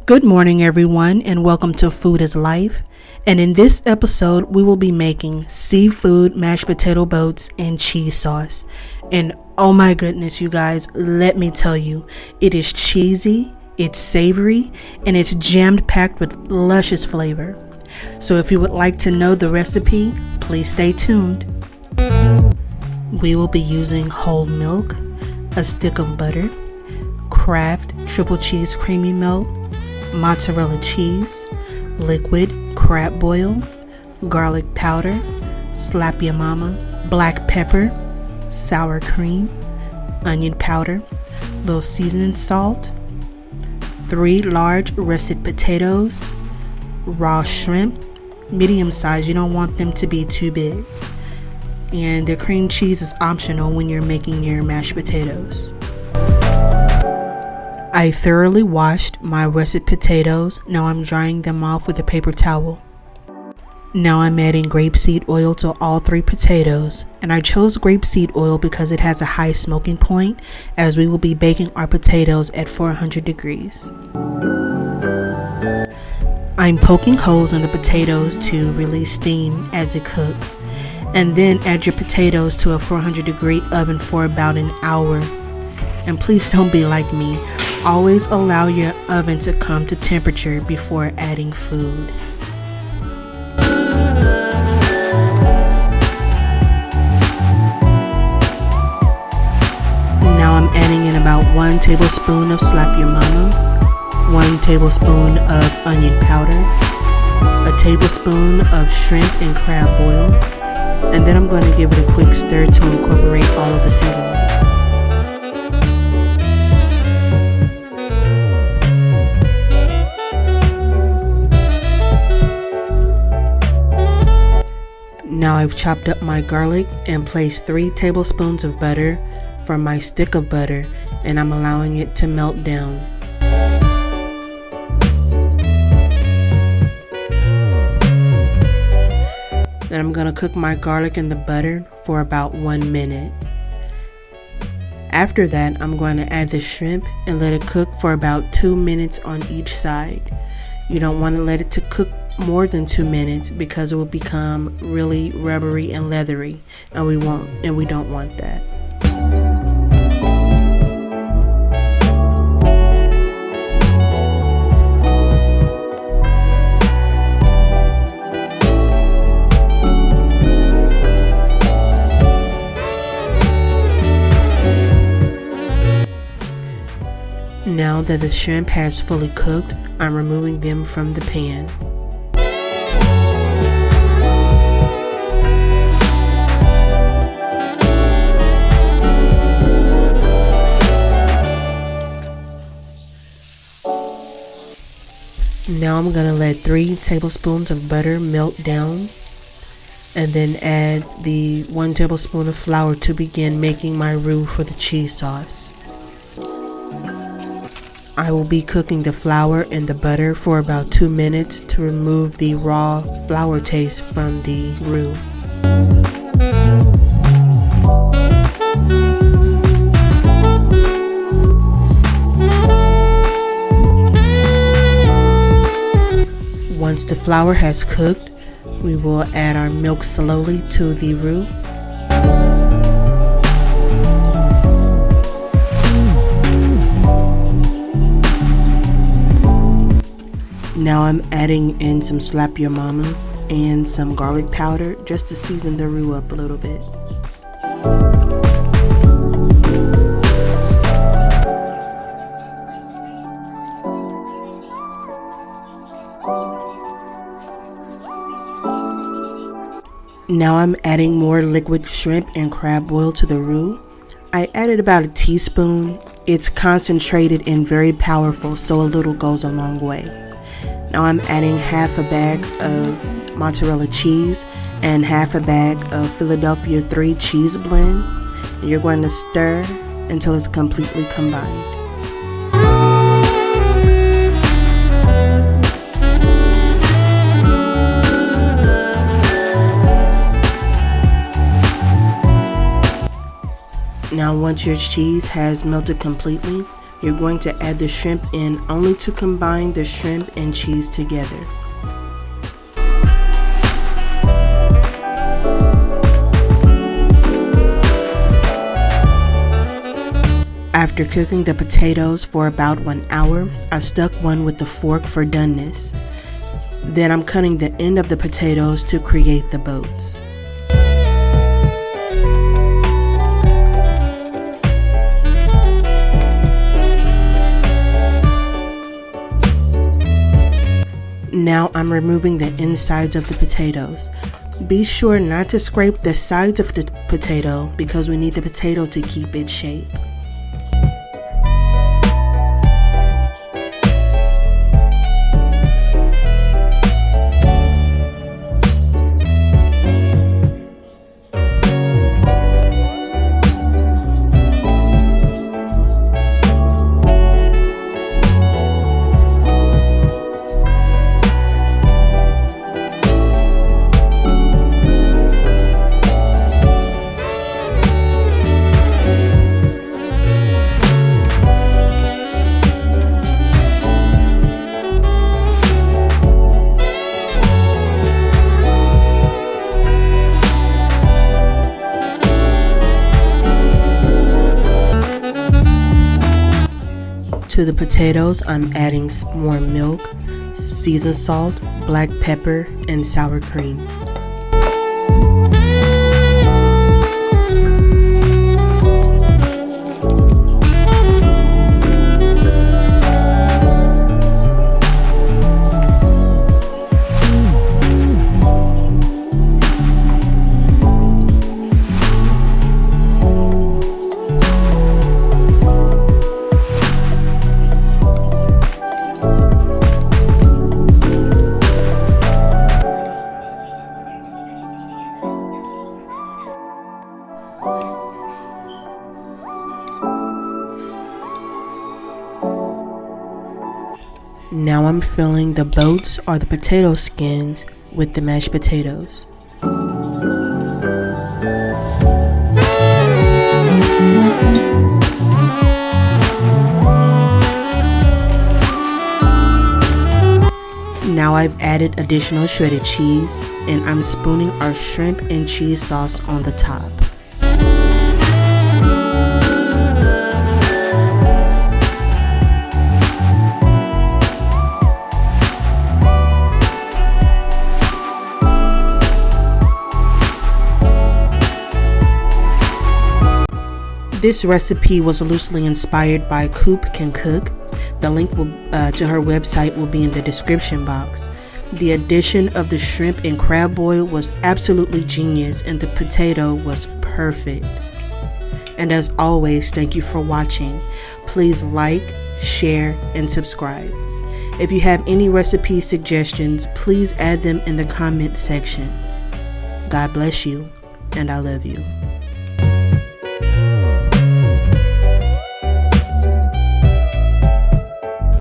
Good morning, everyone, and welcome to Food is Life. And in this episode, we will be making seafood mashed potato boats and cheese sauce. And oh my goodness, you guys, let me tell you, it is cheesy, it's savory, and it's jammed packed with luscious flavor. So if you would like to know the recipe, please stay tuned. We will be using whole milk, a stick of butter, Kraft triple cheese creamy milk, mozzarella cheese, liquid crab boil, garlic powder, slap your mama, black pepper, sour cream, onion powder, little seasoning salt, 3 large russet potatoes, raw shrimp, medium size, you don't want them to be too big, and the cream cheese is optional when you're making your mashed potatoes. I thoroughly washed my russet potatoes. Now I'm drying them off with a paper towel. Now I'm adding grapeseed oil to all 3 potatoes, and I chose grapeseed oil because it has a high smoking point as we will be baking our potatoes at 400 degrees. I'm poking holes in the potatoes to release steam as it cooks, and then add your potatoes to a 400 degree oven for about an hour. And please don't be like me. Always allow your oven to come to temperature before adding food. Now I'm adding in about 1 tablespoon of slap your mama, 1 tablespoon of onion powder, a tablespoon of shrimp and crab boil, and then I'm going to give it a quick stir to incorporate all of the seasonings. Now I've chopped up my garlic and placed 3 tablespoons of butter from my stick of butter, and I'm allowing it to melt down. Then I'm going to cook my garlic in the butter for about 1 minute. After that, I'm going to add the shrimp and let it cook for about 2 minutes on each side. You don't want to let it to cook more than 2 minutes because it will become really rubbery and leathery, and we don't want that. Now that the shrimp has fully cooked, I'm removing them from the pan. Now I'm going to let 3 tablespoons of butter melt down, and then add the 1 tablespoon of flour to begin making my roux for the cheese sauce. I will be cooking the flour and the butter for about 2 minutes to remove the raw flour taste from the roux. Once the flour has cooked, we will add our milk slowly to the roux. Now I'm adding in some slap your mama and some garlic powder just to season the roux up a little bit. Now I'm adding more liquid shrimp and crab boil to the roux. I added about a teaspoon. It's concentrated and very powerful, so a little goes a long way. Now I'm adding half a bag of mozzarella cheese and half a bag of Philadelphia 3 cheese blend. And you're going to stir until it's completely combined. Now once your cheese has melted completely, You're going to add the shrimp in only to combine the shrimp and cheese together. After cooking the potatoes for about 1 hour, I stuck one with the fork for doneness. Then I'm cutting the end of the potatoes to create the boats. Now I'm removing the insides of the potatoes. Be sure not to scrape the sides of the potato because we need the potato to keep its shape. To the potatoes, I'm adding more milk, seasoned salt, black pepper, and sour cream. Now I'm filling the boats or the potato skins with the mashed potatoes. Now I've added additional shredded cheese and I'm spooning our shrimp and cheese sauce on the top. This recipe was loosely inspired by Coop Can Cook. The link to her website will be in the description box. The addition of the shrimp and crab boil was absolutely genius and the potato was perfect. And as always, thank you for watching. Please like, share, and subscribe. If you have any recipe suggestions, please add them in the comment section. God bless you, and I love you.